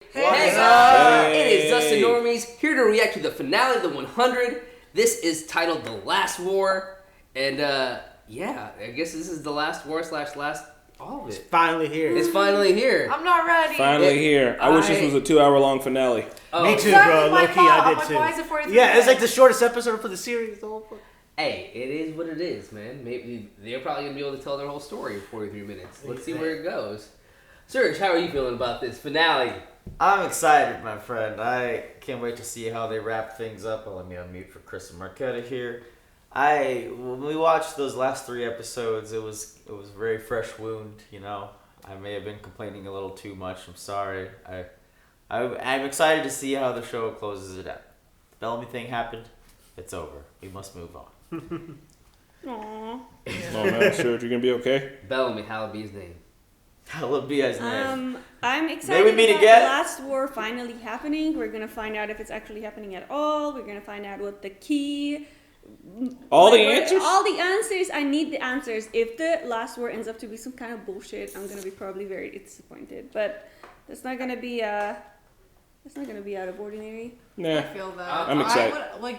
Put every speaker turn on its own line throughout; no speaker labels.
Hey guys, it is Dustin Normies here to react to the finale of the 100. This is titled The Last War, and yeah, I guess this is the last war / last all of it.
It's finally here.
It's finally here.
I'm not ready.
Finally here. I wish this was a 2-hour-long finale.
Oh.
Me too,
Exactly
bro.
my
Low-key,
thought.
I
I'm
did
like,
too.
why is it 43
Yeah, it's like
minutes?
the shortest episode for the series. The whole fuck.
Hey, it is what it is, man. Maybe they're probably gonna be able to tell their whole story in 43 minutes. Let's see where it goes. Serge, how are you feeling about this finale?
I'm excited, my friend. I can't wait to see how they wrap things up. Let me unmute for Chris and Marquetta here. When we watched those last 3 episodes, it was a very fresh wound. You know, I may have been complaining a little too much. I'm sorry. I'm excited to see how the show closes it out. The Bellamy thing happened. It's over. We must move on.
Oh man, Serge, you gonna be okay?
Bellamy, Hallaby's name.
That'll be his name.
I'm excited
May we meet
about
again?
the last war finally happening. We're gonna find out if it's actually happening at all. We're gonna find out what the key.
All the
what-
answers?
All the answers. I need the answers. If the last war ends up to be some kind of bullshit, I'm gonna be probably very disappointed. But that's not gonna be It's not gonna be out of ordinary.
Nah.
I feel that.
I'm excited.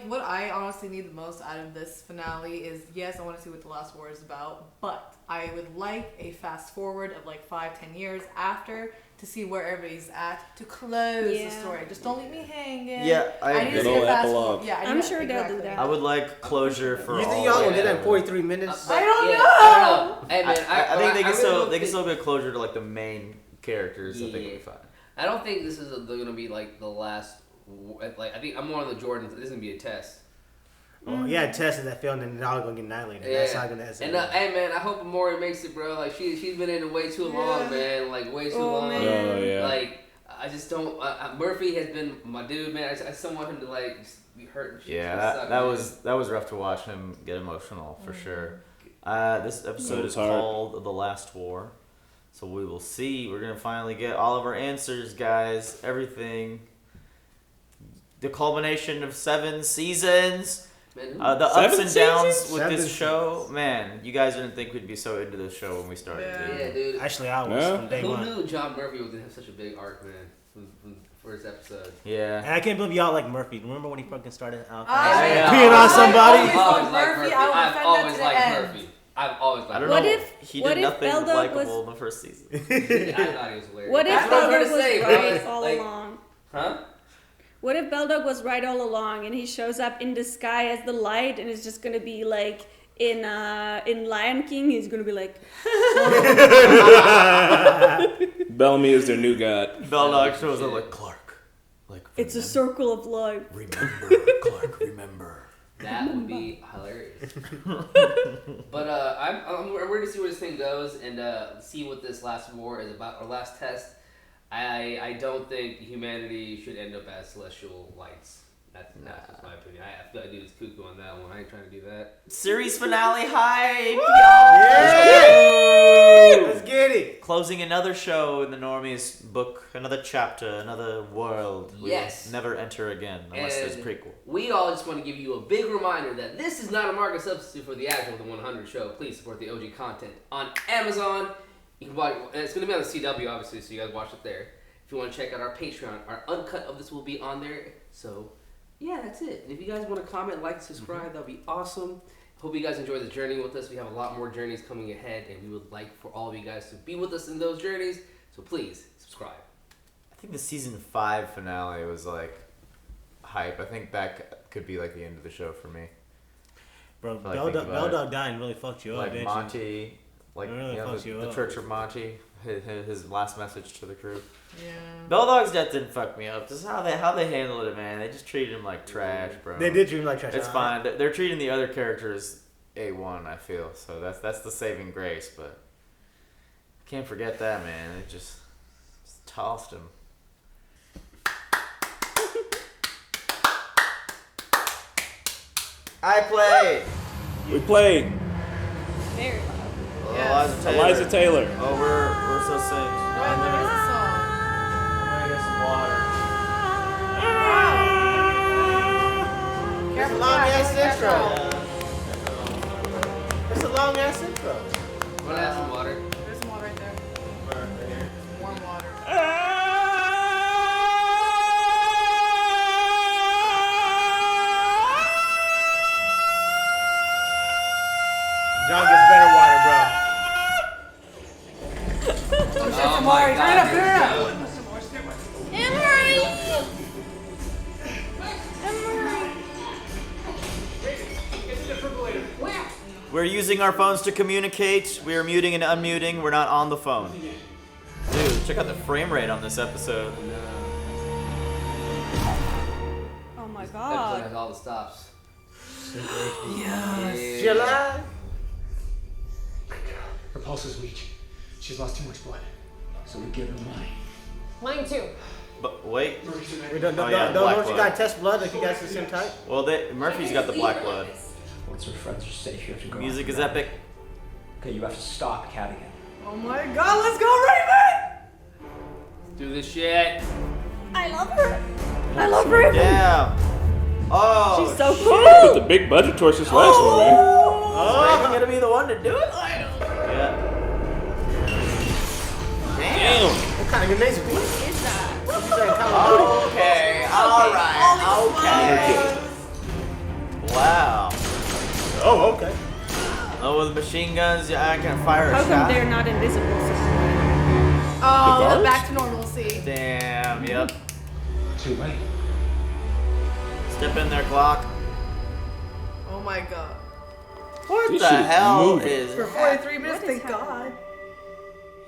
What I honestly need the most out of this finale is, yes, I want to see what the last war is about, but I would like a fast forward of like 5-10 years after to see where everybody's at to close the
Yeah.
story. Just don't leave me hanging.
Yeah, I
need to
Good
see
old
a fast
epilogue.
forward. Yeah,
I'm sure they'll do that.
I would like closure for
You
all.
think y'all gonna
yeah.
do that in 43 minutes?
I don't
Yeah,
know.
I don't know. Hey man,
I think they can
really
still get closure to like the main characters. I think it'll be fine.
I don't think this is gonna be like the last. Like I think I'm more on the Jordans. This is gonna be a test.
Oh, yeah, Tess is that film, and now we're gonna get annihilated. That's not gonna happen.
And hey man, I hope Amori makes it, bro. Like she's been in it way too long, man. Like way too long.
man.
Oh yeah.
Like I just don't. Murphy has been my dude, man. I just don't want him to like just be hurt. And shit.
Yeah,
Suck,
that
man.
was rough to watch him get emotional for sure. This episode is
hard.
called The Last War, so we will see. We're gonna finally get all of our answers, guys. Everything. The culmination of 7 seasons.
Man,
The ups
7
and downs
seasons?
with
7
this show.
seasons.
Man, you guys didn't think we'd be so into this show when we started.
Yeah.
did you?
yeah, dude.
Actually, I was
No?
from day
Who
one.
knew John Murphy was gonna have such a big arc, man? From the first episode.
Yeah.
And I can't believe y'all like Murphy. Remember when he fucking started out?
Yeah.
Peeing on somebody?
I've always liked
Murphy,
Murphy.
I will
I've
defend
always
that to the
liked
end.
Murphy. I've always liked
I don't
What
know.
if-
He
what
did
if
nothing
Beldog
likable
was-
in the first season.
I thought he was hilarious.
What if
That's what I'm trying
Beldog
to
was
say, bro.
right all
Like,
along?
huh?
What if Beldog was right all along and he shows up in the sky as the light and it's just gonna be like in Lion King? He's gonna be like,
Bellamy is their new god.
Beldog shows up like Clark. Like
it's a circle of life.
Remember, Clark. Remember.
That would be hilarious. But we're ready to see where this thing goes and see what this last war is about, or last test. I don't think humanity should end up as celestial lights. That's just my opinion. I feel like dude is cuckoo on that one. I ain't trying to do that.
Series finale hype,
Yeah! Let's get it.
Closing another show in the Normies book, another chapter, another world. We
Yes.
will never enter again unless there's
And
prequel.
we all just want to give you a big reminder that this is not a market substitute for the actual The 100 show. Please support the OG content on Amazon. You can buy it's going to be on the CW, obviously, so you guys watch it there. If you want to check out our Patreon, our uncut of this will be on there. So, yeah, that's it. And if you guys want to comment, like, subscribe, that'll be awesome. Hope you guys enjoy the journey with us. We have a lot more journeys coming ahead, and we would like for all of you guys to be with us in those journeys. So please, subscribe.
I think the season 5 finale was like hype. I think that could be like the end of the show for me.
Bro,
Like, think about
Beldog dying really fucked you up,
Like
didn't
Monty, like
It really fucks you
the
up.
Church of Monty, his last message to the crew.
Yeah.
Beldog's death didn't fuck me up. Just how they handled it, man. They just treated him like trash, bro.
you? They did treat him like trash.
It's fine. They're treating the other characters A1, I feel. So that's the saving grace. But can't forget that, man. It just tossed him. I played.
We played
Very loud.
Oh,
Yes.
Eliza Taylor.
Oh, we're so synced.
Right, there is a song.
I'm gonna get some water.
Careful,
long
guys,
ass
careful.
intro. It's a long ass intro.
Want to have some water?
There's some water right there. Warm water.
We're using our phones to communicate. We are muting and unmuting. We're not on the phone. Dude, check out the frame rate on this episode.
Oh my
Episode
god.
has all the stops.
Yes. July.
Her pulse is weak. She's lost too much blood. So we give her mine.
Mine too.
But wait.
Wait, don't
black
you
blood.
gotta test blood if you guys are the same type?
Well, Murphy's got the black blood.
Once her friends are safe, you have to go.
Music is epic.
Okay, you have to stop Cadigan.
Oh my god, let's go, Raven!
Do this shit.
I love her. I love Raven.
Damn. Oh.
She's so
Put
cool.
the big budget towards this last one, man.
Is Raven gonna be the one to do it? Yeah.
Damn.
What kind of grenades are these?
What is that?
Okay. Alright. Okay. Wow.
Oh, okay.
Oh, with machine guns, I can fire a
How come
shot.
they're not invisible?
Oh,
guards?
back to normalcy.
Damn. Yep.
Too late.
Step in there, clock.
Oh my god.
What
This
the
shit is
hell
moving.
is?
For 43 minutes,
What is
thank god.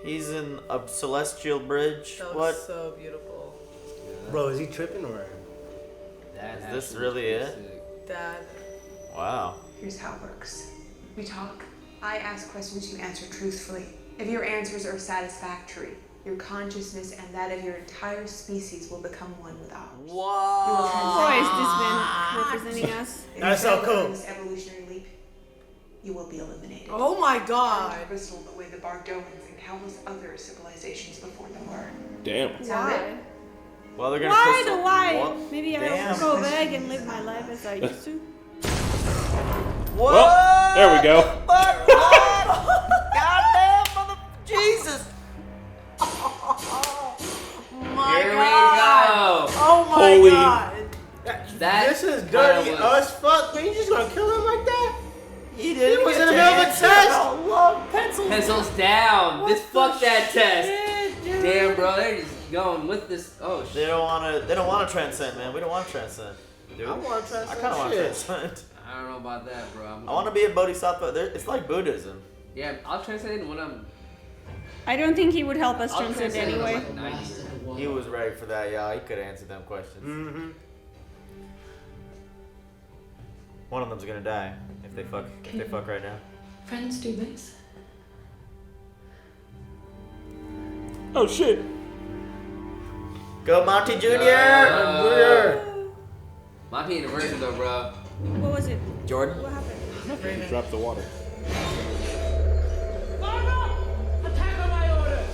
He's in a celestial bridge.
That was
What?
so beautiful.
Bro, is he tripping or?
That
Is this
actually
really
is
it?
sick.
Dad.
Wow.
Here's how it works. We talk. I ask questions you answer truthfully. If your answers are satisfactory, your consciousness and that of your entire species will become one with ours.
Whoa.
Who has this been representing us?
If
That's
you
so
fail
cool.
on this evolutionary leap, you will be eliminated.
Oh my
Turn
god.
to crystal the way the Bardomans and countless other civilizations before them were.
Damn.
Sound it?
Why?
Well, they're gonna
Why
crystal-
the why?
What?
Maybe I
Damn.
don't go back and live my life as I used to.
What?
Well, there we go.
What? Goddamn mother Jesus!
My
Here we
god.
go.
Oh my
Holy-
god.
That
This is
kinda
dirty
was-
as fuck, man. You just gonna kill him like that?
He didn't.
He was
get
in the
to
middle of a
answer.
test.
I love pencils.
Pencils down. This fuck that test.
Shit, dude.
Damn, bro, they're just going with this. Oh
They
shit.
don't wanna. They don't wanna transcend, man. We don't want to transcend. Dude.
I want to
I kind of want to transcend.
I don't know about that, bro.
I want to be a bodhisattva. It's like Buddhism.
Yeah, I'll transcend when I'm.
I don't think he would help us
I'll
transcend
transcend when I'm
anyway.
like 90.
He was ready for that, y'all. He could have answered them questions.
Mm-hmm.
One of them's gonna die if they fuck. If they fuck right now.
Friends do this.
Oh shit.
Go Monty Jr.
Monty in a version though, bro.
What was it?
Jordan.
What happened?
Drop the water.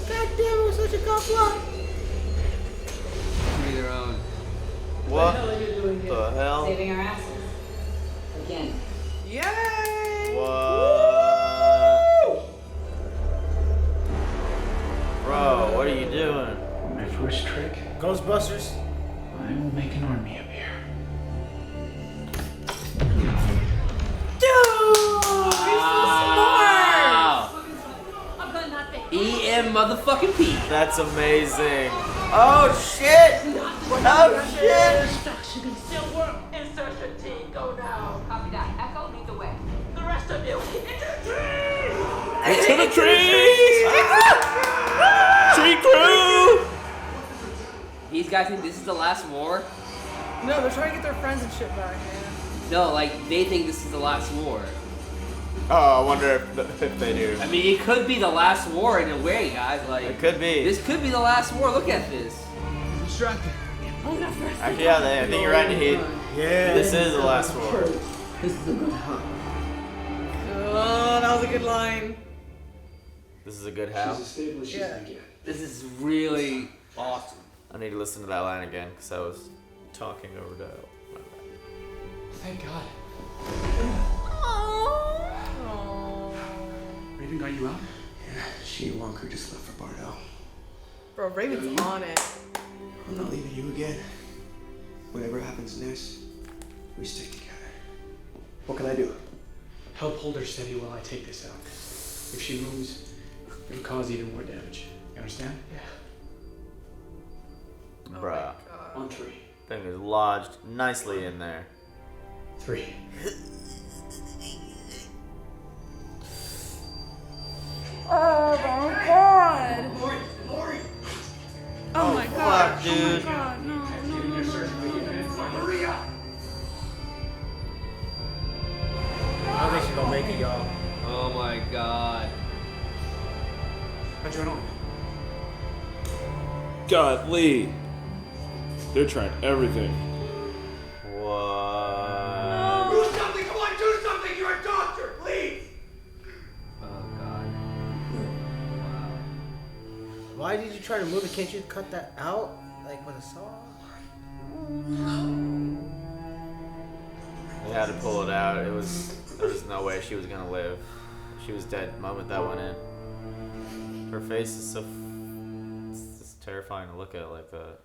God damn, it was such a cockblock.
Be their own.
What the hell?
Saving our asses. Again.
Yay!
What? Bro, what are you doing?
My first trick,
Ghostbusters.
I will make an army up here.
Wow. EM motherfucking P.
That's amazing. Oh shit! Oh shit!
Instruction can still work. Insertion team, go now. Copy that. Echo, lead the way. The rest of you,
Into the trees! Tree crew!
These guys think this is the last war?
No, they're trying to get their friends and shit back, man.
No, like they think this is the last war.
Oh, I wonder if they do.
I mean, it could be the last war in a way, guys. Like
It could be.
this could be the last war. Look at this.
Distracted.
Actually, yeah, I think you're right, Nahid.
Yeah.
This is the last war.
Oh, that was a good line.
This is a good how.
She's as stable as she
Yeah.
can get.
This is really awesome.
I need to listen to that line again because I was talking over the.
Thank God.
Oh.
Raven got you out? Yeah, she and Wonker just left for Bardo.
Bro, Raven's on it.
I'm not leaving you again. Whatever happens next, we stick together. What can I do? Help hold her steady while I take this out. If she moves, it'll cause even more damage. You understand? Yeah.
Bruh.
On three.
Thing is lodged nicely in there.
3.
dude.
God, no.
I don't think she's gonna make it, y'all.
Oh my god.
Adrenaline.
God, Lee. They're trying everything.
What?
Do something! Come on, do something! You're a doctor, please!
Oh god. Wow.
Why did you try to move it? Can't you cut that out? Like with a saw?
They had to pull it out. There was no way she was gonna live. She was dead the moment that went in. Her face is so it's just terrifying to look at like that.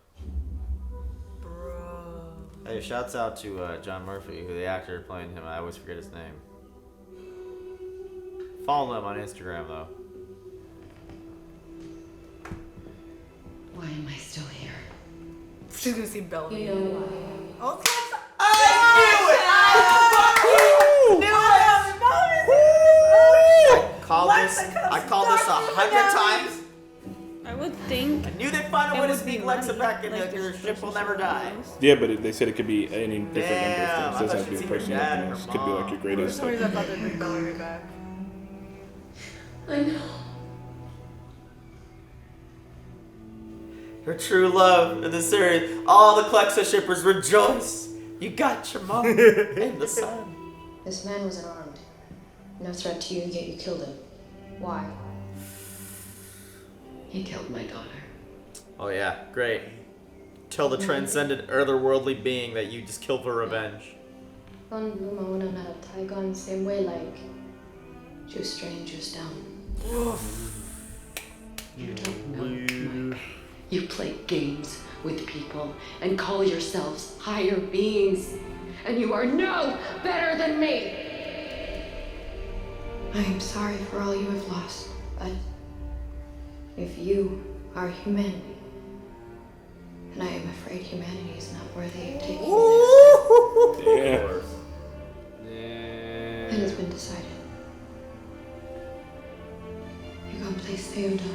Bro.
Hey, shouts out to John Murphy, who the actor playing him. I always forget his name. Follow him on Instagram though.
Why am I still here?
She's gonna see Bellamy.
You know why?
Okay.
I called this 100 times.
I would think.
I knew they'd find a
it
way to
would be
sneak Lexa
money,
back in
like
there. Your
this
ship will
person's
never die.
lives.
Yeah, but they said it could be any different number of
Damn,
things. It
I
doesn't
thought
have to be
she'd
a
see
person
her
or
dad
anything
and
else.
her
Could be like
mom.
your
For
greatest.
some reason I thought they'd bring Bellamy back.
I know.
Her true love in the series. All the Klexa shippers rejoice. You got your mom and the son.
This man was unarmed. No threat to you, yet you killed him. Why? He killed my daughter.
Oh yeah, great. Tell the transcendent otherworldly being that you just killed for revenge.
Same way like juice strain, juice down. You don't know. You play games with people and call yourselves higher beings, and you are no better than me. I am sorry for all you have lost, but if you are humanity, and I am afraid humanity is not worthy of taking it has been decided. You can place Theodon.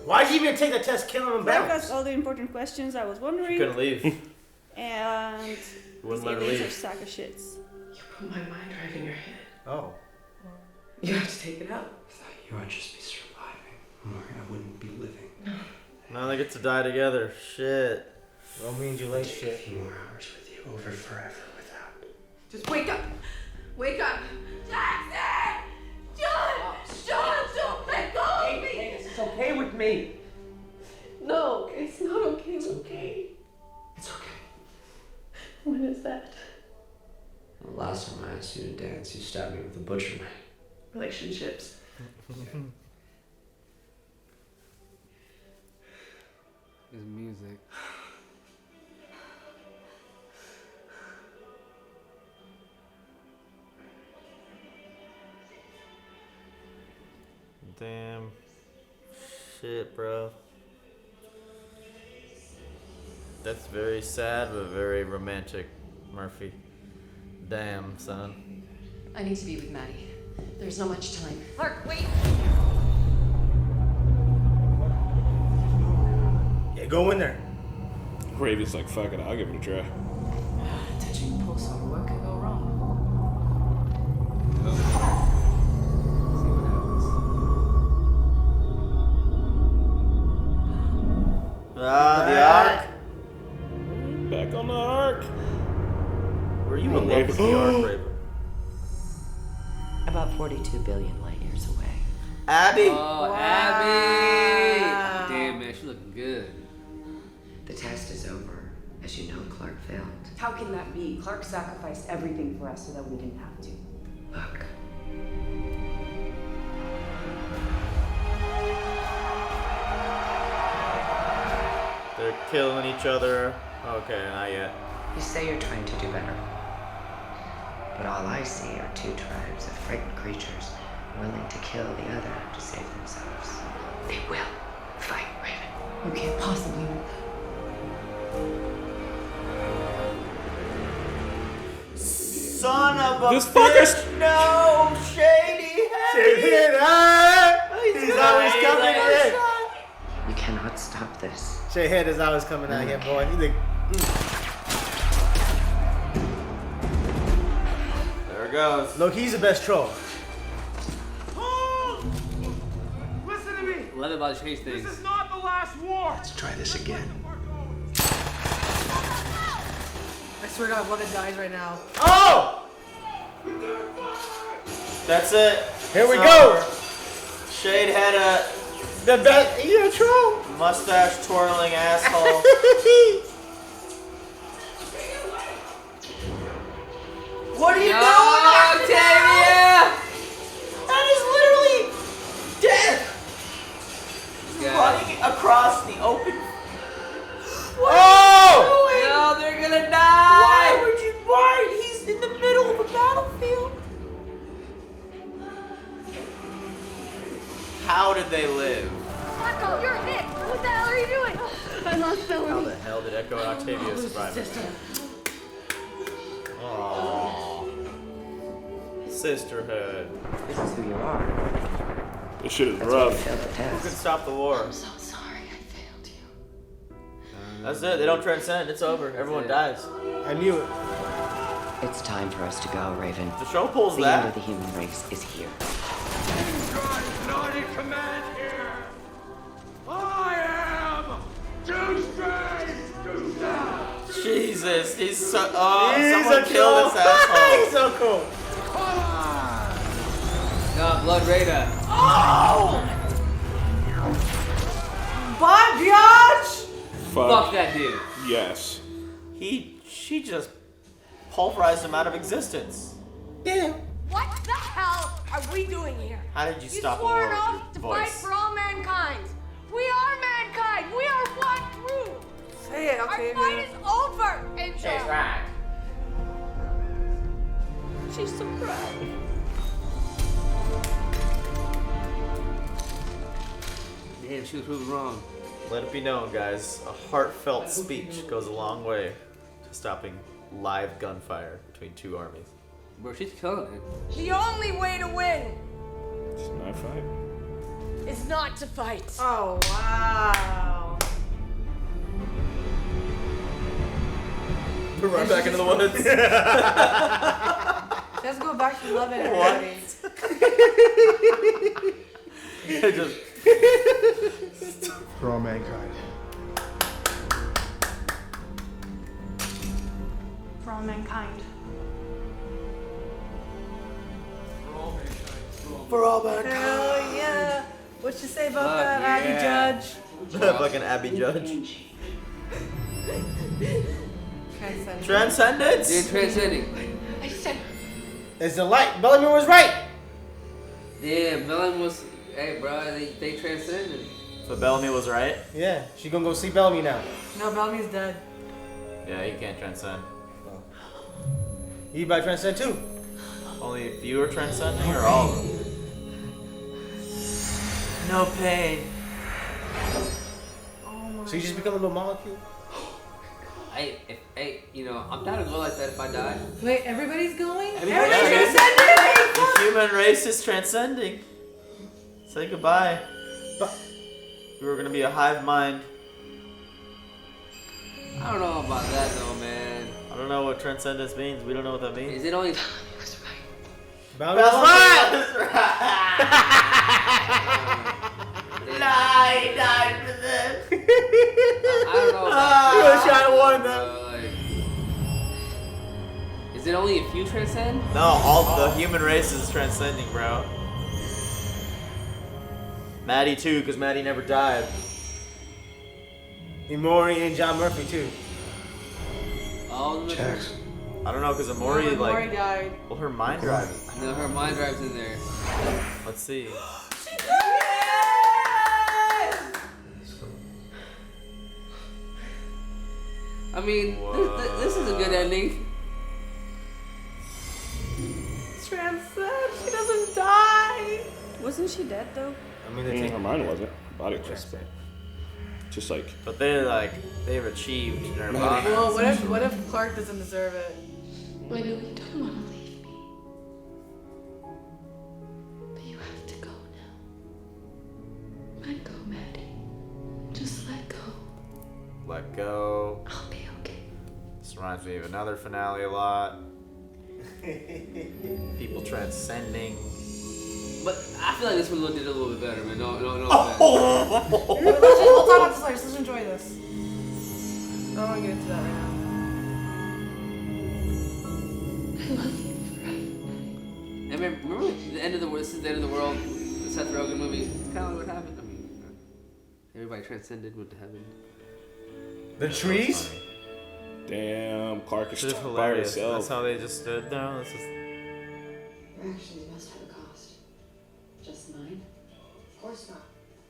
Why'd you even take the test killing him
That
back?
was all the important questions I was wondering.
Couldn't leave.
And these
Wouldn't let her
aliens
leave.
are sack of shits.
You put my mind right in your head.
Oh.
You have to take it out.
I thought you would just be surviving. Or I wouldn't be living.
Now they get to die together. Shit.
Romeo and Juliet shit.
8 more hours with you over forever without.
Just wake up! Wake up!
Jackson! John! John, don't let go of me!
It's okay with me.
No, it's not okay. It's okay.
It's okay.
When is that?
The last time I asked you to dance, you stabbed me with a butcher knife.
Relationships.
His music.
Damn. Shit, bro. That's very sad, but very romantic, Murphy. Damn, son.
I need to be with Maddie. There's not much time.
Clark, wait!
Yeah, go in there.
Gravy's like, fuck it, I'll give it a try.
Touching the pulse on what could go wrong?
See what happens.
Ah, the Ark.
Back on the ark.
Were you in love with the Ark, Raven?
About 42 billion light years away.
Abby!
Oh,
Wow.
Abby! Damn, man, she looking good.
The test is over. As you know, Clark failed.
How can that be? Clark sacrificed everything for us so that we didn't have to.
Look.
They're killing each other. Okay, not yet.
You say you're trying to do better. But all I see are two tribes of frightened creatures willing to kill the other to save themselves. They will fight, Raven. You can't possibly know that.
Son of a
This
bitch!
fucker-
No! Shady head!
Shit,
this.
Shay head is always coming out here, boy. He's like,
There it goes.
look, he's the best troll.
Listen to me.
Love it about chase things.
This is not the last war.
Let's try this again.
I swear to God, one that dies right now.
Oh! That's it.
Here we
It's
go.
over. Shade had a
The best. You're a troll.
mustache twirling asshole. What are you doing?
Octavia!
That is literally death.
Yeah.
Running across the open.
Oh!
No, they're gonna die!
Why would you bite? He's in the middle of a battlefield. How did they live?
Echo, you're Nick. What the hell are you doing? I lost
How
Bellamy.
the hell did Echo and Octavia survive? Aww. Sisterhood.
This is who you are.
This shit is
That's why you
rough.
failed the
Who
test.
can stop the war?
I'm so sorry I failed you.
That's it. They don't transcend. It's over. Everyone dies.
I knew it.
It's time for us to go, Raven.
The show pulls
The end
that.
of the human race is here.
Not in command here. I am too strange to die.
Jesus, he's so. Oh,
He's
someone
a
kill
troll.
this asshole.
He's so cool.
Come on.
No, Blood Raider.
Oh!
Bye, biatch!
Fuck that dude.
Yes.
She just pulverized him out of existence.
Yeah.
What the hell are we doing here?
How did you
You
stop a
swore
war
an
with
oath
your
to fight
voice?
for all mankind. We are mankind. We are one group.
Say it,
Our
Octavia.
fight is over, Angel.
right.
She's so proud.
Damn, she was proven wrong.
Let it be known, guys. A heartfelt speech goes a long way to stopping live gunfire between two armies.
Bro, she's killing it.
The only way to win
It's not fight.
is not to fight.
Oh, wow.
Run back into the woods.
Let's go back to love and
What?
everything.
Just
For all mankind.
For all mankind.
for all mankind.
Hell yeah. What you say about
Fuck
that, Abby
yeah.
Judge?
Fucking Abby Judge.
Transcendence.
Transcendence.
Dude, transcending.
I said
It's the light. Bellamy was right.
Yeah, Bellamy was. Hey, bro, they transcended.
So Bellamy was right.
Yeah, she gonna go see Bellamy now.
No, Bellamy's dead.
Yeah, he can't transcend.
He about to transcend too.
Only if you are transcending, or all of them. No pain.
So you just become a little molecule.
You know, I'm down to go like that if I die.
Wait, everybody's going?
Everybody's
Everybody's
transcending!
transcending!
The human race is transcending. Say goodbye.
But
We were gonna be a hive mind.
I don't know about that though, man.
I don't know what transcendence means. We don't know what that means.
Is it only?
Bellamy
That's
was
right!
It-
Nah, he died for this.
I don't know about
You
that,
was trying to warn them.
Is it only if you transcend?
No, all the human race is transcending, bro. Maddie too, because Maddie never died.
Imori and John Murphy too.
All of them.
Jax.
I don't know, because Amori,
Mori
like,
died.
well, her mind drive.
No, her mind drive's in there.
Let's see.
I mean, this is a good ending.
Transcend. She doesn't die.
Wasn't she dead though?
I mean,
Her mind wasn't. Her body was. Just like.
But they've achieved nirvana.
Well, what if Clark doesn't deserve it?
I know you don't want to leave me. But you have to go now. Let go, Maddie. Just let go.
let go.
I'll be okay.
This reminds me of another finale a lot. People transcending.
But I feel like this one did a little bit better, man. No offense.
We'll talk about this later. Let's enjoy this. I don't want to get into that right now.
And remember the end of the world? This is the end of the world. The Seth Rogen movie. It's kind of like what happened. I mean, everybody transcended, went to heaven.
The trees?
Damn, Clark is
This is
stuck by
hilarious.
herself.
That's how they just stood there. This is...
Your actions must have a cost. Just mine? Of course not.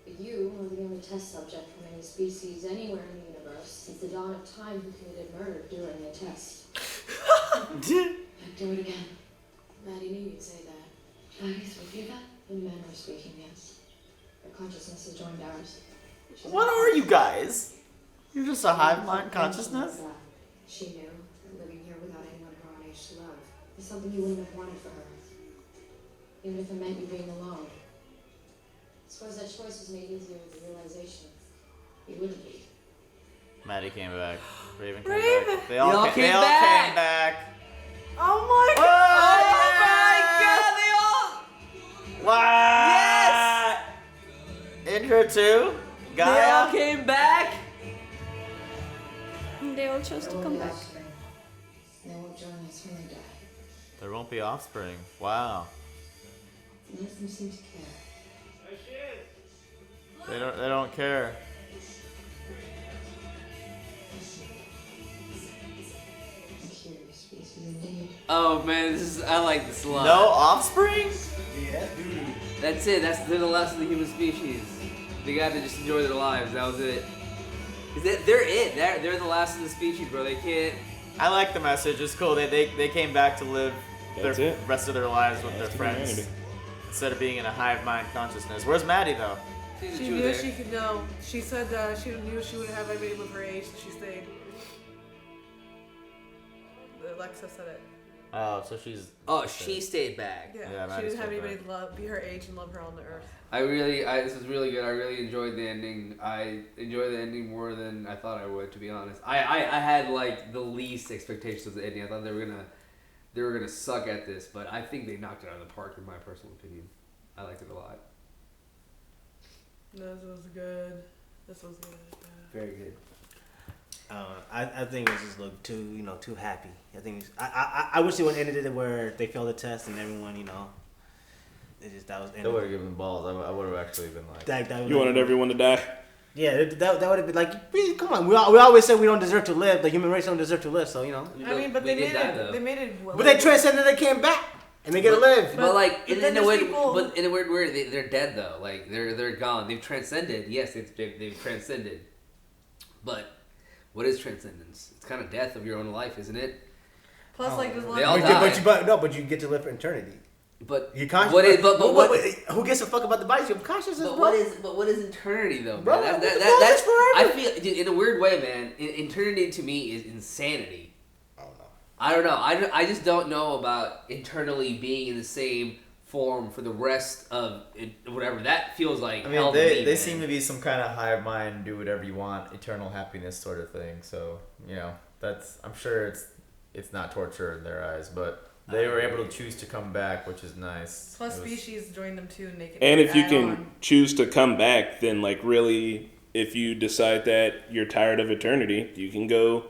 But you are the only test subject from any species anywhere in the universe since the dawn of time who committed murder during a test. I'd do it again. Maddie knew you'd say that. Maddie's with you then? In manner of speaking, yes. Her consciousness has joined ours.
What are you guys? You're just a hive mind consciousness?
She knew that living here without anyone her own age to love is something you wouldn't have wanted for her. Even if it meant you being alone. I suppose that choice was made easier with the realization you wouldn't be.
Maddie came back. Raven came
Raven!
back. They all came back.
Oh my
Oh
god!
my god, they all...
What?
Yes!
Indra too?
They all came back?
They all chose to come back.
They won't join us when they die.
There won't be offspring. Wow.
None of them seem to care.
They don't care.
I'm curious species indeed.
Oh man, I like this a lot.
No offspring?
Yeah, dude.
That's it. They're the last of the human species. They got to just enjoy their lives. That was it. They're it. They're the last of the species, bro. They can't.
I like the message. It's cool. They came back to live the rest of their lives with their friends
humanity.
instead of being in a hive mind consciousness. Where's Maddie though?
She knew she could know. She said she knew she wouldn't have anybody with her age, so she stayed. Alexa said it.
Oh, so she's.
Oh, she stayed back.
Yeah, she didn't have anybody be her age and love her on the earth.
This was really good. I really enjoyed the ending. I enjoyed the ending more than I thought I would, to be honest. I had like the least expectations of the ending. I thought they were gonna suck at this, but I think they knocked it out of the park in my personal opinion. I liked it a lot.
This was good. This was good. Yeah.
Very good.
I think it just looked too happy. I think I wish they would have ended it where they failed the test and everyone, that was.
They would have given balls. I would have actually been like.
You wanted everyone to die.
Yeah, that would have been like, come on. We always say we don't deserve to live. The human race don't deserve to live. So
I mean, but they made it.
But they transcended. They came back. And they get to live.
But like in a weird way, they're dead though. Like they're gone. They've transcended. Yes, they've transcended. But what is transcendence? It's kind of death of your own life, isn't it?
Plus, like there's a lot.
They all die.
But you get to live for eternity.
But
you conscious. Who gives a fuck about the body? Your consciousness.
But what is eternity though, man?
Bro,
That's
forever.
I feel, dude, in a weird way, man. Eternity to me is insanity. I don't know. I just don't know about internally being in the same form for the rest of it, whatever. That feels like hell to me,
they seem to be some kind of hive mind, do whatever you want, eternal happiness sort of thing. So I'm sure it's not torture in their eyes, but they were able to choose to come back, which is nice.
Plus, species joined them too, and they can.
And if you can choose to come back, then like really, if you decide that you're tired of eternity, you can go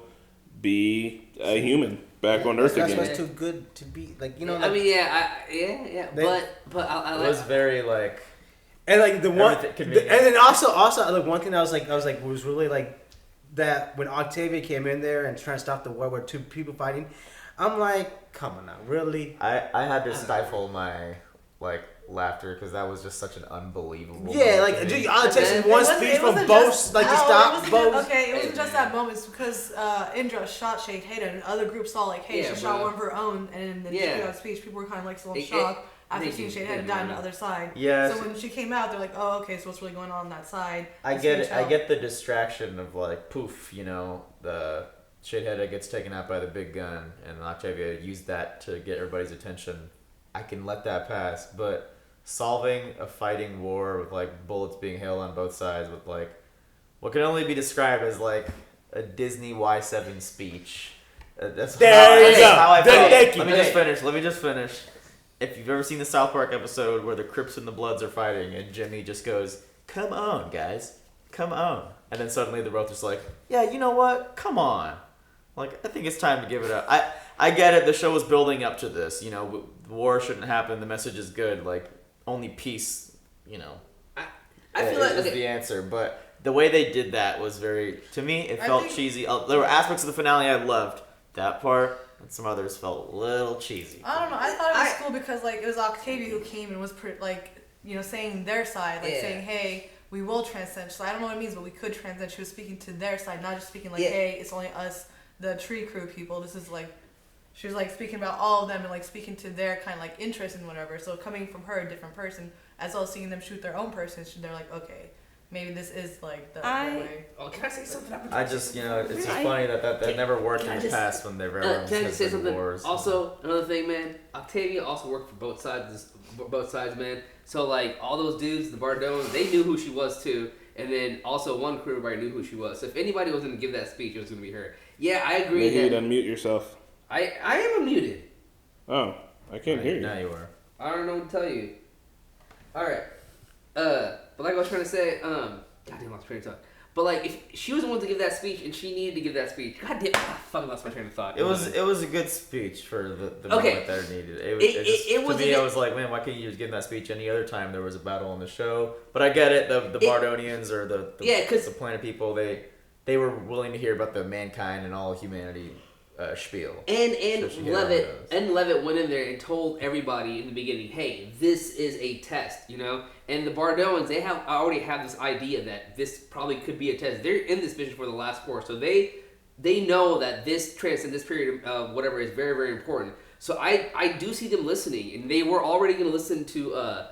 be a human. Back on Earth again.
That's why it's too good to be like
I mean, yeah. But I
it was very like.
And like the one,
and
then also like one thing I was like was really like that when Octavia came in there and trying to stop the war where two people fighting. I'm like, come on now, really?
I had to stifle my laughter because that was just such an unbelievable.
Yeah, like dude, I'll take one speech from both, like to stop both.
Okay, it wasn't just that moment. It's because Indra shot Sheikh Haida, and other groups saw like, hey, she shot one of her own, and then she got a speech. People were kind of like still shocked after seeing Sheikh Haida die on the other side.
Yeah.
So when she came out, they're like, oh, okay, so what's really going on that side?
I get it. I get the distraction of like poof, the Sheikh Haida gets taken out by the big gun, and Octavia used that to get everybody's attention. I can let that pass, but solving a fighting war with like bullets being hailed on both sides with like what can only be described as like a Disney Y7 speech. That's
There you go.
how I felt.
Thank you.
Let me just finish. If you've ever seen the South Park episode where the Crips and the Bloods are fighting and Jimmy just goes, "Come on, guys. Come on." And then suddenly they're both just like, "Yeah, you know what? Come on." Like, I think it's time to give it up. I get it. The show was building up to this. You know, war shouldn't happen. The message is good. Like, only peace, you know,
I feel like
is the answer. But the way they did that was very, to me, it felt cheesy. There were aspects of the finale I loved. That part and some others felt a little cheesy.
I don't know. I thought it was cool because like it was Octavia who came and was saying their side, like saying, "Hey, we will transcend." So I don't know what it means, but we could transcend. She was speaking to their side, not just speaking like, "Hey, it's only us, the tree crew people." This is like, she was like speaking about all of them and like speaking to their kind of like interest and whatever. So coming from her, a different person, as well as seeing them shoot their own person, they're like, okay, maybe this is like the way.
Oh, can I say something?
I just, it's just funny that never worked in the past when they've ever
can I just say something?
Wars.
Also, another thing, man. Octavia also worked for both sides, man. So like all those dudes, the Bardones, they knew who she was too. And then also one crew, everybody knew who she was. So if anybody was going to give that speech, it was going to be her. Yeah, I agree.
Maybe you'd unmute yourself.
I am unmuted.
Oh, I can't hear you.
Now you are.
I don't know what to tell you. All right. But like I was trying to say, goddamn, I lost my train of thought. But like, if she was the one to give that speech and she needed to give that speech, goddamn, I fucking lost my train of thought.
It was a good speech for the moment that it needed. I was like, man, why can't you just give that speech any other time there was a battle on the show? But I get it. The Bardonians or the planet people, they were willing to hear about the mankind and all humanity spiel.
And Levitt went in there and told everybody in the beginning, hey, this is a test, you know? And the Bardoans, they already have this idea that this probably could be a test. They're in this mission for the last four, so they know that this period of whatever is very, very important. So I do see them listening, and they were already going to listen to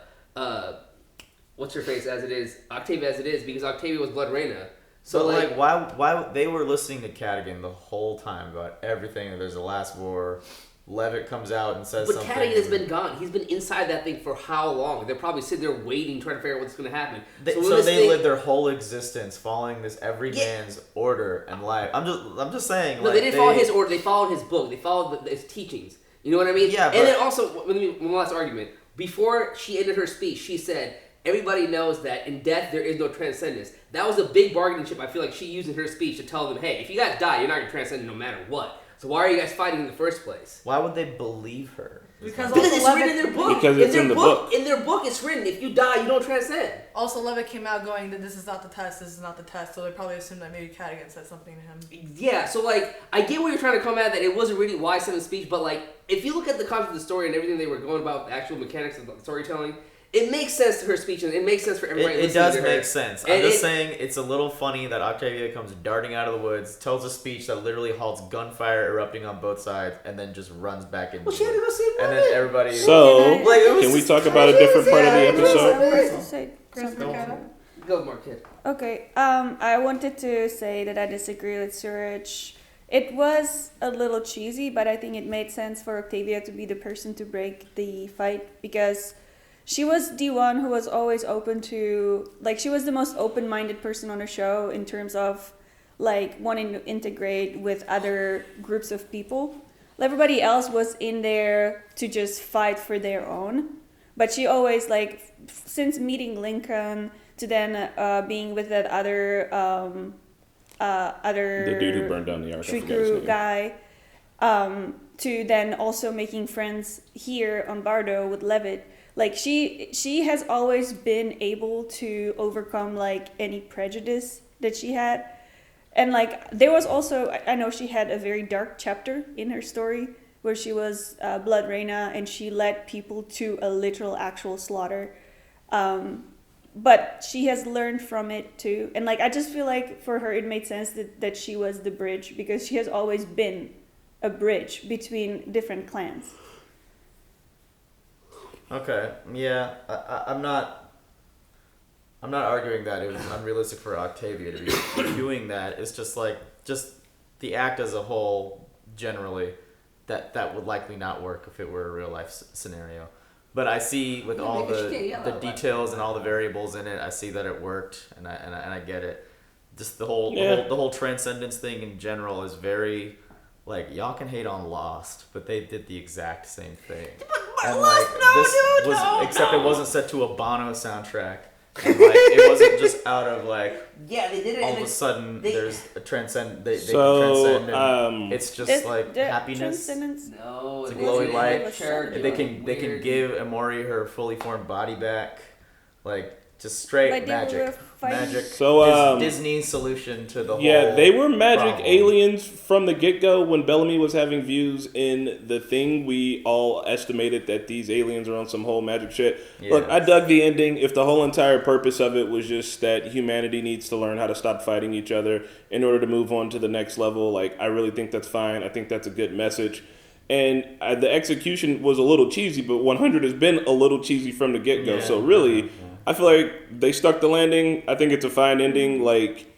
what's her face as it is, Octavia as it is, because Octavia was Blood Reina.
So like why they were listening to Cadigan the whole time about everything. There's a last war. Levitt comes out and says something.
But Cadigan has been gone. He's been inside that thing for how long? They're probably sitting there waiting, trying to figure out what's going to happen.
So they lived their whole existence following this every man's order and life. I'm just saying.
No, they didn't follow his order. They followed his book. They followed his teachings. You know what I mean?
Yeah.
And then also, one last argument. Before she ended her speech, she said, everybody knows that in death there is no transcendence. That was a big bargaining chip I feel like she used in her speech to tell them, hey, if you guys die, you're not going to transcend no matter what. So why are you guys fighting in the first place?
Why would they believe her?
Because
it's written in their book.
Because it's in the book.
In their book, it's written, if you die, you don't transcend.
Also, Levitt came out going that this is not the test, this is not the test, so they probably assumed that maybe Cadigan said something to him.
Yeah, so like, I get where you're trying to come at, that it wasn't really Y7 speech, but like, if you look at the concept of the story and everything they were going about, the actual mechanics of the storytelling, it makes sense to her speech, and it makes sense for everybody
It
listening
does
to her.
make sense. I'm just saying it's a little funny that Octavia comes darting out of the woods, tells a speech that literally halts gunfire erupting on both sides, and then just runs back into
she had to go see
and then everybody...
So, can we talk about a different part of the episode?
Go, Marquette.
Okay, I wanted to say that I disagree with Suraj. It was a little cheesy, but I think it made sense for Octavia to be the person to break the fight, because she was the one who was always open to, like, she was the most open-minded person on the show in terms of, like, wanting to integrate with other groups of people. Everybody else was in there to just fight for their own. But she always, like, since meeting Lincoln to then being with that other
the dude who burned down the ark,
tree crew guy, to then also making friends here on Bardo with Levitt. Like, she has always been able to overcome, like, any prejudice that she had. And, like, there was also, I know she had a very dark chapter in her story where she was Blood Reina and she led people to a literal actual slaughter. But she has learned from it too. And, like, I just feel like for her it made sense that she was the bridge, because she has always been a bridge between different clans.
Okay, yeah, I'm not arguing that it was unrealistic for Octavia to be doing that. It's just like, just the act as a whole, generally, that would likely not work if it were a real life scenario. But I see with all the details and all the variables in it, I see that it worked, and I get it. just the whole transcendence thing in general is very like y'all can hate on Lost, but they did the exact same thing. And
Lost,
except it wasn't set to a Bono soundtrack. And like it wasn't just out of like
they did it.
All of a sudden, there's a transcend. They can
So,
transcend. And it's just like happiness.
No,
it's a glowy light.
Church,
They can give Amori her fully formed body back, like just straight
Like
magic. Magic.
So
Disney's solution to the whole.
Yeah, they were magic
problem.
aliens from the get-go. When Bellamy was having views in The Thing, we all estimated that these aliens are on some whole magic shit.
Yeah.
Look, I dug the ending. If the whole entire purpose of it was just that humanity needs to learn how to stop fighting each other in order to move on to the next level, like, I really think that's fine. I think that's a good message. And the execution was a little cheesy, but 100 has been a little cheesy from the get-go.
Yeah.
So really, I feel like they stuck the landing. I think it's a fine ending. Like,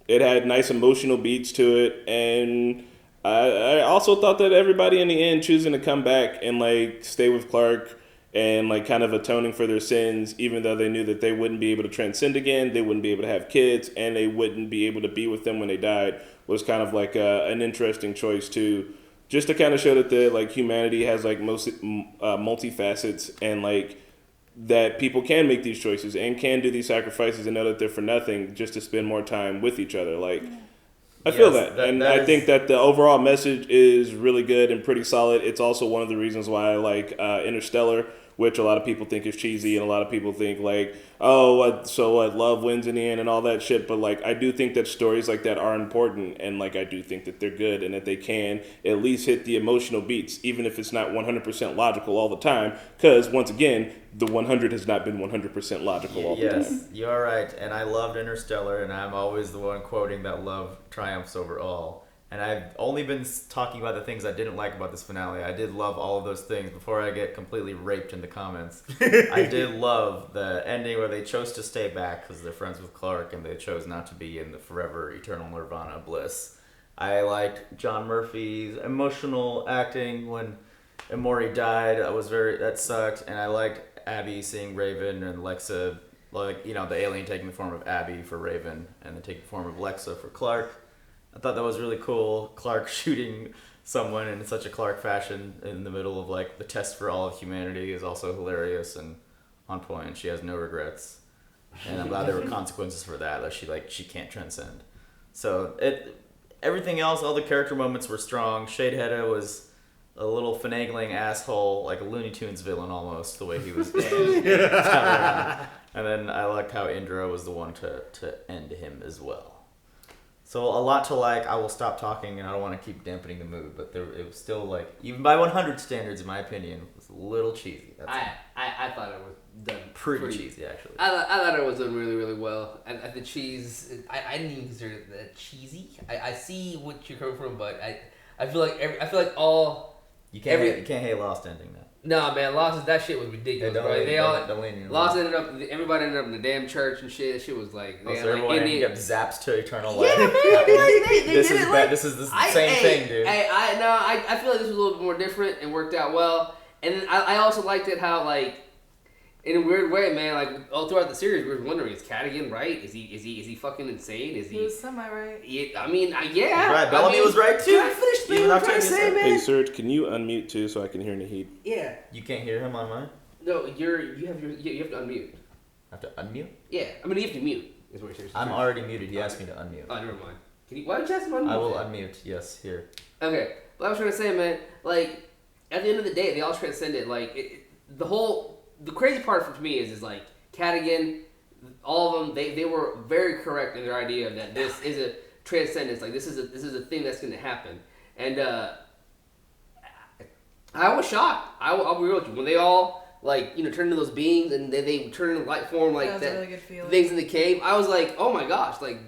it had nice emotional beats to it. And I also thought that everybody in the end choosing to come back and, like, stay with Clark and, like, kind of atoning for their sins, even though they knew that they wouldn't be able to transcend again, they wouldn't be able to have kids, and they wouldn't be able to be with them when they died, was kind of like an interesting choice, too. Just to kind of show that like humanity has like multifacets and like that people can make these choices and can do these sacrifices and know that they're for nothing just to spend more time with each other. Like, I feel that. And I think that the overall message is really good and pretty solid. It's also one of the reasons why I like Interstellar, which a lot of people think is cheesy and a lot of people think like, love wins in the end and all that shit. But like, I do think that stories like that are important, and like, I do think that they're good and that they can at least hit the emotional beats, even if it's not 100% logical all the time. Because once again, the 100 has not been 100% logical all the time.
Yes, you're right. And I loved Interstellar, and I'm always the one quoting that love triumphs over all. And I've only been talking about the things I didn't like about this finale. I did love all of those things before I get completely raped in the comments. I did love the ending where they chose to stay back because they're friends with Clark and they chose not to be in the forever eternal nirvana bliss. I liked John Murphy's emotional acting when Amori died. That sucked. And I liked Abby seeing Raven and Lexa, like, you know, the alien taking the form of Abby for Raven and then taking the form of Lexa for Clark. I thought that was really cool. Clark shooting someone in such a Clark fashion in the middle of like the test for all of humanity is also hilarious and on point. She has no regrets, and I'm glad there were consequences for that. That she can't transcend. So everything else, all the character moments were strong. Shadeheada was a little finagling asshole, like a Looney Tunes villain almost, the way he was. And then I liked how Indra was the one to end him as well. So a lot to like. I will stop talking, and I don't want to keep dampening the mood, but it was still like, even by 100 standards, in my opinion, it was a little cheesy.
I thought it was done
pretty cheesy, actually.
I thought it was done really, really well. And the cheese, I didn't even consider it that cheesy. I see what you're coming from, but I feel like all
you can't hate Lost ending now.
Nah, man, that shit was ridiculous, bro. Lost ended up, everybody ended up in the damn church and shit. That shit was like,
so everyone ended up zapped to eternal life.
Yeah, man, they
this
did
is
it
bad. This is the same thing, dude.
I feel like this was a little bit more different and worked out well. And I also liked it how, like, in a weird way, man, like, all throughout the series, we were wondering, is Cadigan right? Is he fucking insane? Is he?
He was semi-right.
Yeah, I mean, yeah.
Right, Bellamy was right, too.
I finished the thing I'm trying to say, man.
Hey, Serge, can you unmute, too, so I can hear Naheed?
Yeah.
You can't hear him on mine?
No, you have to unmute.
I have to unmute?
Yeah, I mean, you have to mute, is what you're saying.
I'm already muted. He asked me to unmute.
Oh, never mind. Why did you ask him to unmute?
I will unmute, yes, here.
Okay, but I was trying to say, man, like, at the end of the day, they all transcended, like, the crazy part for me is like, Cadigan, all of them, they were very correct in their idea that this is a transcendence, like, this is a thing that's going to happen. And I was shocked. I'll be real with you. When they all, like, you know, turn into those beings and they turn into light form, like, that
really good feeling.
Things in the cave, I was like, oh my gosh, like,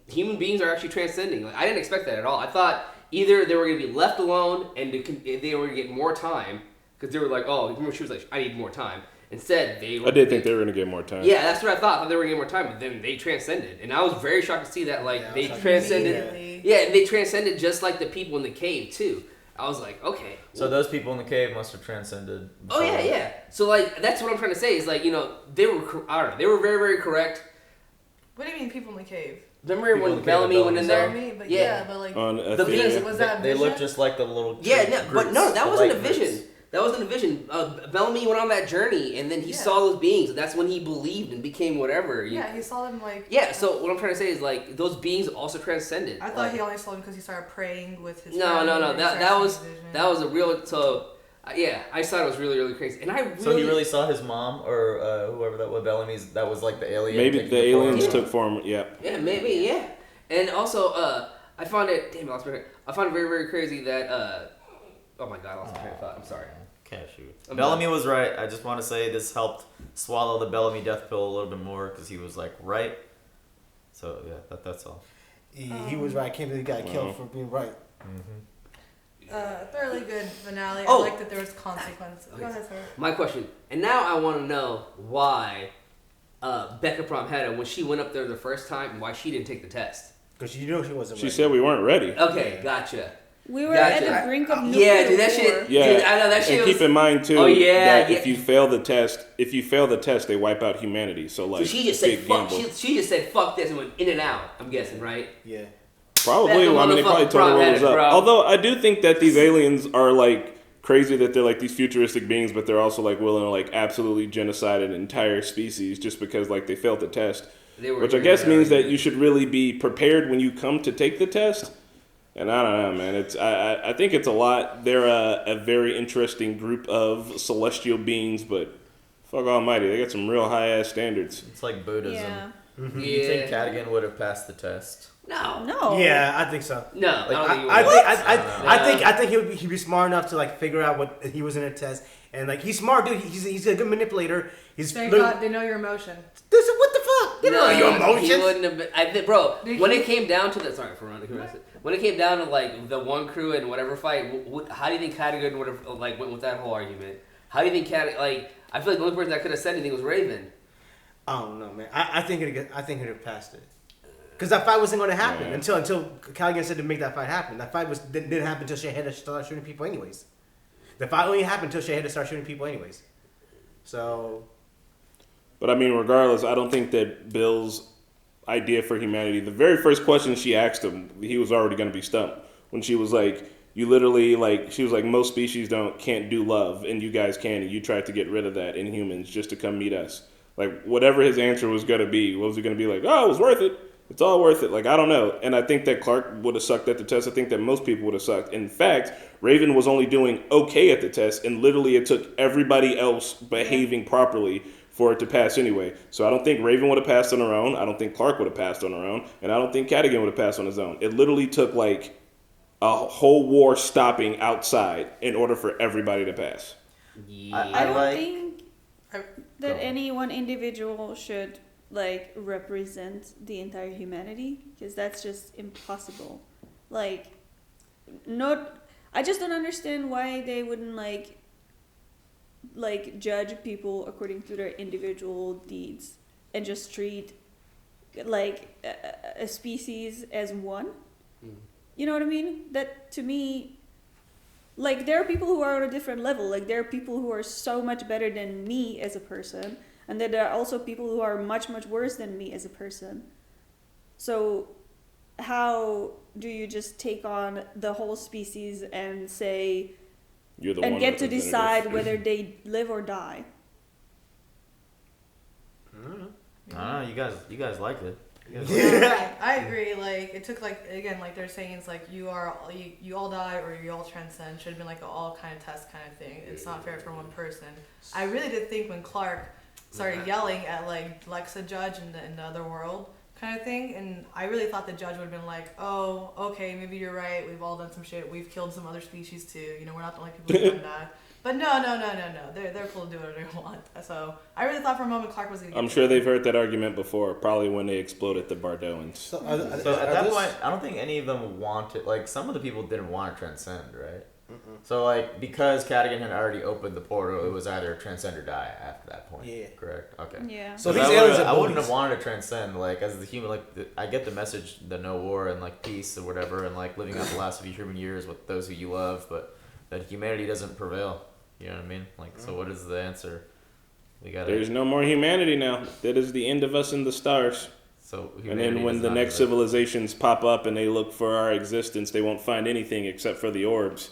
human beings are actually transcending. Like, I didn't expect that at all. I thought either they were going to be left alone and they were going to get more time, because they were like, oh, remember she was like, I need more time. Instead,
I did think they were going to get more time.
Yeah, that's what I thought. They were going to get more time, but then they transcended. And I was very shocked to see that, like, they transcended. Yeah, and they transcended just like the people in the cave, too. I was like, okay.
So those people in the cave must have transcended.
Oh, yeah. So, like, that's what I'm trying to say is, like, you know, they were very, very correct.
What do you mean people in the cave?
Remember
People
when
that
Bellamy
came
went
to
in
Bellamy
there?
Zone? But
Yeah.
but like
On
The beings.
was that
They
Vision?
look just like the little.
Yeah,
cute
no, but no,
Groots,
that
the
wasn't a
light
vision.
Groots.
That wasn't a vision. Bellamy went on that journey, and then he saw those beings, and that's when he believed and became whatever.
Yeah, he saw them like.
Yeah, so what I'm trying to say is like those beings also transcended.
I thought
like,
he only saw them because he started praying with his.
No.
family and he
That
started
was
seeing vision.
that was a real. So yeah, I thought it was really really crazy, and I really.
So he really saw his mom or whoever that was, Bellamy's. That was like the alien.
Maybe
taking
the aliens
form.
took form. Yeah.
Yeah, maybe yeah, and also I found it. Damn, I lost my train. I found it very very crazy that oh my god, I lost my train of thought. I'm sorry.
Can't shoot. Bellamy was right. I just want to say this helped swallow the Bellamy death pill a little bit more because he was like right. So yeah, that's all.
He was right. I can't believe he got killed for being right.
Thoroughly good finale.
Oh.
I like that there was consequences. Go ahead, sir.
My question, and now I want to know why Becca Promheta, when she went up there the first time, why she didn't take the test.
Because she knew she wasn't
She
ready.
said we weren't ready.
Okay, gotcha.
We were
Gotcha.
at the brink of nuclear
Yeah, dude, that
war.
shit.
Yeah,
Dude, I know that shit.
and
was,
keep in mind too
Oh, yeah,
that
yeah.
if you fail the test, they wipe out humanity. So like,
So she just said
big
fuck.
gamble.
She just said fuck this and went in and out. I'm guessing, right?
Yeah.
Probably.
That
I mean, they probably
motherfucker
told her what was
Promhetic,
up.
bro.
Although I do think that these aliens are like crazy that they're like these futuristic beings, but they're also like willing to like absolutely genocide an entire species just because like they failed the test. Which I guess means that you should really be prepared when you come to take the test. And I don't know, man. It's I think it's a lot. They're a very interesting group of celestial beings, but fuck almighty, they got some real high ass standards.
It's like Buddhism.
Yeah.
Do you think Cadigan would have passed the test?
No.
No.
Yeah, I think so.
No,
Like,
I don't think he would.
I think he'd be smart enough to like figure out what he was in a test, and like he's smart, dude. He's a good manipulator. He's
Thank God they know your emotion.
This is what the fuck? They don't know your emotions.
He wouldn't have been. Bro, when it came down to the when it came down to like the one crew and whatever fight, how do you think Cadigan would have like went with that whole argument? How do you think like? I feel like the only person that could have said anything was Raven.
I don't know, man. I think he'd have passed it. Because that fight wasn't going to happen until Caligan said to make that fight happen. That fight didn't happen until she had to start shooting people anyways. The fight only happened until she had to start shooting people anyways. So.
But I mean, regardless, I don't think that Bill's idea for humanity, the very first question she asked him, he was already going to be stumped. When she was like, you literally, like, she was like, most species can't do love, and you guys can, and you tried to get rid of that in humans just to come meet us. Like, whatever his answer was going to be, what was he going to be like, oh, it was worth it. It's all worth it. Like, I don't know. And I think that Clark would have sucked at the test. I think that most people would have sucked. In fact, Raven was only doing okay at the test, and literally it took everybody else behaving properly for it to pass anyway. So I don't think Raven would have passed on her own. I don't think Clark would have passed on her own. And I don't think Cadigan would have passed on his own. It literally took, like, a whole war stopping outside in order for everybody to pass.
Yeah.
I don't think that any one individual should like represent the entire humanity, because that's just impossible. Like, I just don't understand why they wouldn't like judge people according to their individual deeds and just treat like a species as one. You know what I mean? That to me, like, there are people who are on a different level. Like, there are people who are so much better than me as a person, and then there are also people who are much, much worse than me as a person. So how do you just take on the whole species and say,
you're the
and
one
get to
representative.
decide whether they live or die?
You guys like it.
I agree. Like, it took like, again, like they're saying, it's like you all die or you all transcend. Should have been like an all kind of test kind of thing. It's not fair for one person. I really did think when Clark started yelling at like Lexa Judge in the other world kind of thing, and I really thought the judge would have been like, oh, okay, maybe you're right. We've all done some shit. We've killed some other species too. You know, we're not the only people who've done that. But no. They're cool to do whatever they want. So I really thought for a moment Clark was gonna.
I'm sure they've heard that argument before, probably when they exploded the Bardoans.
So at that point, I don't think any of them wanted. Like, some of the people didn't want to transcend, right? So like, because Cadigan had already opened the portal, it was either transcend or die after that point. Yeah. Correct. Okay.
Yeah.
So
these
aliens are
I wouldn't
bullies.
have wanted to transcend. Like, as the human, like I get the message, the no war and like peace or whatever, and like living out the last of your human years with those who you love, but that humanity doesn't prevail. You know what I mean? Like, so what is the answer? We got.
There's no more humanity now. That is the end of us in the stars.
So
and then when the next civilizations pop up and they look for our existence, they won't find anything except for the orbs,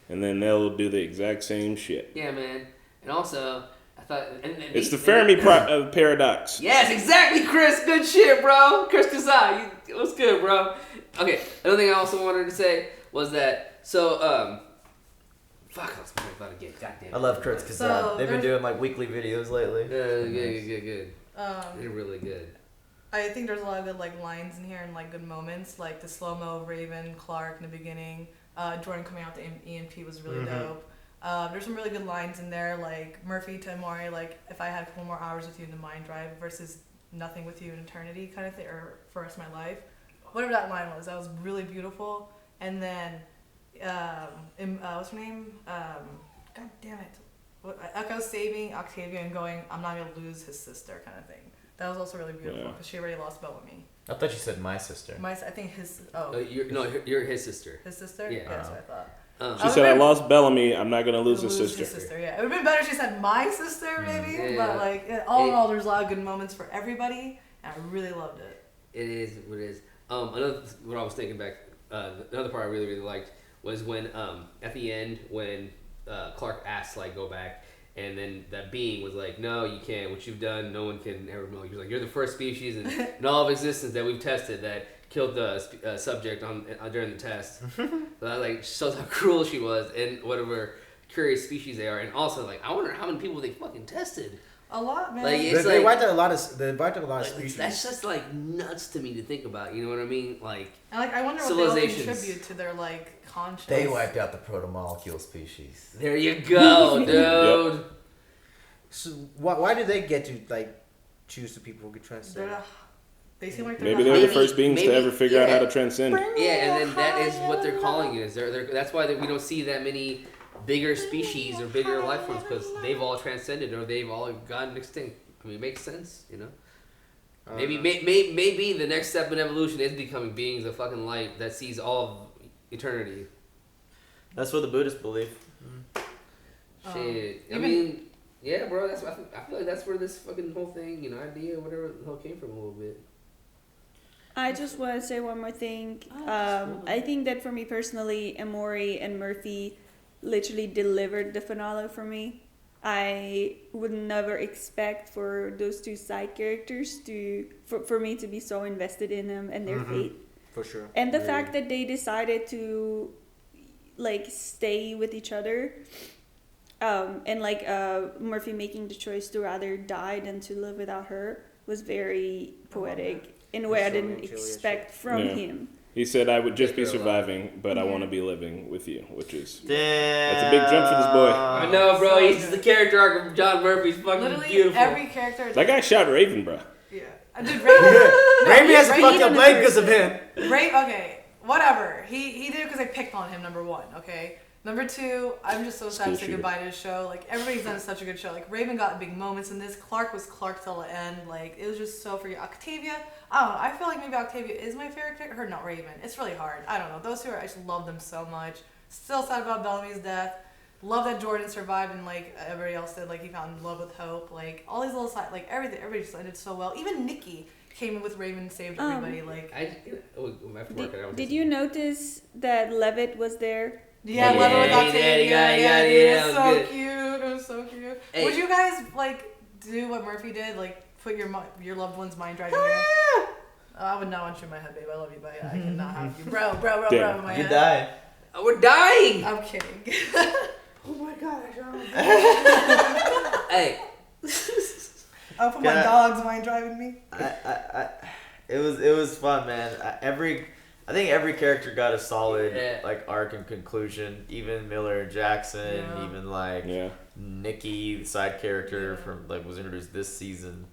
and then they'll do the exact same shit.
Yeah, man. And also, I thought
it's the Fermi paradox.
Yes, exactly, Chris. Good shit, bro. Chris Kazai, what's good, bro? Okay, another thing I also wanted to say was that fuck, I was talking about it again. Goddamn.
I love Kurtz because they've been doing like weekly videos lately.
Good. They're really good.
I think there's a lot of good like lines in here and like good moments, like the slow mo of Raven, Clark in the beginning. Jordan coming out the EMP was really dope. There's some really good lines in there, like Murphy to Amari, like if I had a couple more hours with you in the mind drive versus nothing with you in eternity kind of thing, or for the rest of my life. Whatever that line was, that was really beautiful. And then, what's her name? God damn it. Echo saving Octavia and going, I'm not going to lose his sister kind of thing. That was also really beautiful because she already lost Bellamy.
I thought you said my sister.
I think his.
You're his sister.
His sister? Yeah, that's what I thought.
She said, I lost Bellamy, I'm not going to lose his sister.
His sister, yeah. It would have been better if she said my sister, maybe. But, like, all in all, there's a lot of good moments for everybody, and I really loved it.
It is what it is. What I was thinking back, another part I really, really liked was when, at the end, when Clark asked, like, go back, and then that being was like, no, you can't. What you've done, no one can ever know. He was like, you're the first species in all of existence that we've tested that killed the subject during the test. So that like shows how cruel she was and whatever curious species they are. And also, like, I wonder how many people they fucking tested.
A lot, man.
Like, they wiped out a lot of species.
That's just like nuts to me to think about. You know what I mean? Like,
and like I wonder what they all contribute to their like conscience.
They wiped out the protomolecule species.
There you go, dude.
Yep. So why do they get to like choose the people who get transcended?
They seem like
maybe they're the first beings to ever figure out how to transcend.
Yeah, and then that is what they're calling it. That's why we don't see that many bigger species or bigger life forms because they've all transcended or they've all gotten extinct. I mean, it makes sense, you know. Maybe the next step in evolution is becoming beings of fucking light that sees all of eternity.
That's what the Buddhists believe.
Shit, I mean, yeah, bro. That's I feel like that's where this fucking whole thing, you know, idea, whatever the hell came from a little bit.
I just want to say one more thing. I think that for me personally, Amori and Murphy literally delivered the finale for me. I would never expect for those two side characters for me to be so invested in them and their fate.
For sure.
And the fact that they decided to like stay with each other, and like Murphy making the choice to rather die than to live without her was very poetic. In a way I didn't expect from him.
He said, I would just be surviving, but I want to be living with you, which is... That's a big jump for this boy.
I know, bro. He's the character arc of John Murphy's fucking
literally
beautiful.
Every character...
That guy shot Raven, bro.
Yeah. Dude, Raven
has fucked up leg because of him.
Okay, whatever. He did it because I picked on him, number one, okay? Number two, I'm just so sad to say goodbye to his show. Like, everybody's done such a good show. Like, Raven got big moments in this. Clark was Clark till the end. Like, it was just so for you. Octavia, I don't know. I feel like maybe Octavia is my favorite character. Her, not Raven. It's really hard. I don't know. Those two, I just love them so much. Still sad about Bellamy's death. Love that Jordan survived and, like, everybody else did. Like, he found love with hope. Like, all these little side, like, everything. Everybody just ended so well. Even Nikki came in with Raven and saved everybody. Like,
did you notice that Levitt was there?
Yeah, Levitt with Octavia. It was so cute. It was so cute. Hey. Would you guys like do what Murphy did? Like put your loved one's mind driving you? I would not want you in my head, babe. I love you, but I cannot have you, bro. In my head.
You die.
Oh, we're dying.
I'm kidding.
Oh my gosh. Hey.
I'll put my dog's mind driving me.
It was fun, man. I think every character got a solid like arc and conclusion. Even Miller and Jackson, even like Nikki, the side character from like was introduced this season.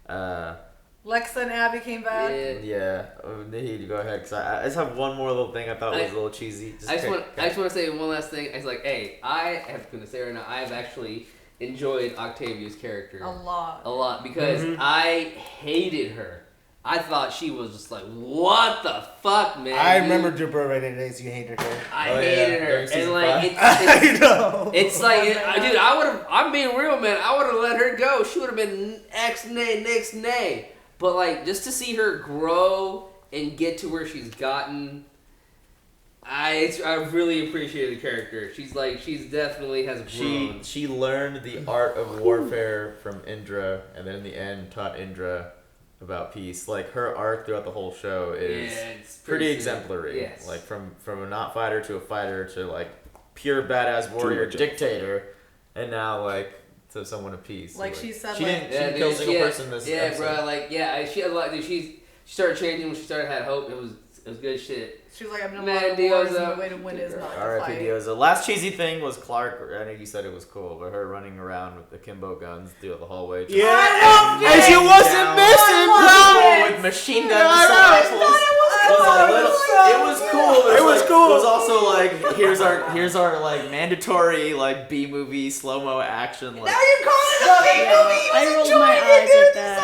Lexa and Abby came back.
Yeah. Nahid, go ahead, because I just have one more little thing I thought was a little cheesy.
I just want to say one last thing. It's like, hey, I have to say right now, I have actually enjoyed Octavia's character
a lot
because I hated her. I thought she was just like, what the fuck, man?
I remember Jabber right in days you hated her.
I hated her. And like,
I know.
It's like, dude, I'm being real, man. I would have let her go. She would have been next nay. But like just to see her grow and get to where she's gotten, I really appreciate the character. She's definitely has grown.
She learned the art of warfare from Indra, and then in the end taught Indra about peace. Like her arc throughout the whole show is
it's
pretty exemplary.
Yes.
Like from a not fighter to a fighter to like pure badass warrior dictator, and now like to someone of peace.
Like she said,
she
like,
didn't kill a single person this episode.
She had a lot. She started changing when she started had hope. It was good shit.
She was like, I've been
Man,
a lot of wars, and
Dioza.
the way to win is not to
R.I.P.
fight.
Dioza. Last cheesy thing was Clark. I know you said it was cool, but her running around with the Kimbo guns through the hallway.
Yeah, and she wasn't missing, bro.
With machine guns and rifles. It was cool.
It was cool.
It was also like here's our like mandatory like B movie slow mo action. Like,
Now you're calling it a B movie.
I rolled my eyes at that.